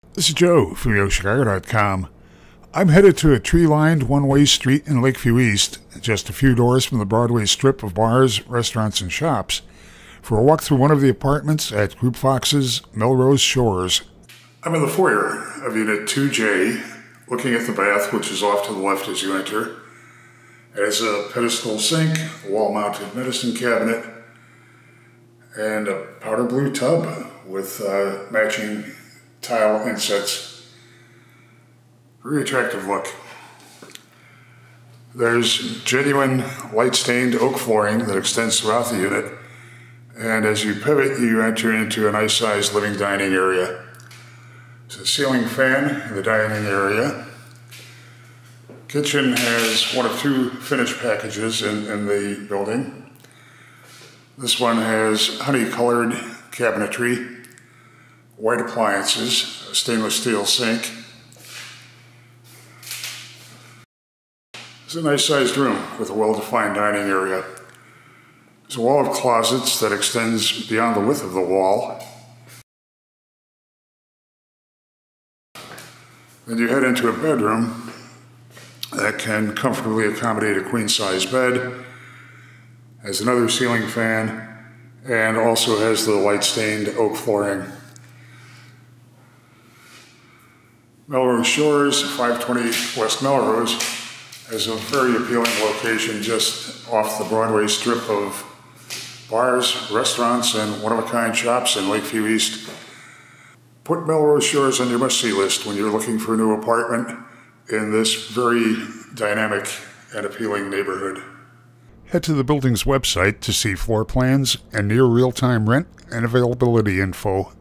This is Joe from YoChicago.com. I'm headed to a tree-lined one-way street in Lakeview East, just a few doors from the Broadway strip of bars, restaurants, and shops, for a walk through one of the apartments at Group Fox's Melrose Shores. I'm in the foyer of Unit 2J, looking at the bath, which is off to the left as you enter. It has a pedestal sink, a wall-mounted medicine cabinet, and a powder blue tub with matching tile insets. Very attractive look. There's genuine light-stained oak flooring that extends throughout the unit, and as you pivot, you enter into a nice-sized living dining area. There's a ceiling fan in the dining area. Kitchen has one of two finished packages in the building. This one has honey-colored cabinetry, white appliances, a stainless steel sink. It's a nice-sized room with a well-defined dining area. There's a wall of closets that extends beyond the width of the wall. Then you head into a bedroom that can comfortably accommodate a queen-size bed, has another ceiling fan, and also has the light-stained oak flooring. Melrose Shores, 520 West Melrose, has a very appealing location just off the Broadway strip of bars, restaurants, and one-of-a-kind shops in Lakeview East. Put Melrose Shores on your must-see list when you're looking for a new apartment in this very dynamic and appealing neighborhood. Head to the building's website to see floor plans and near real-time rent and availability info.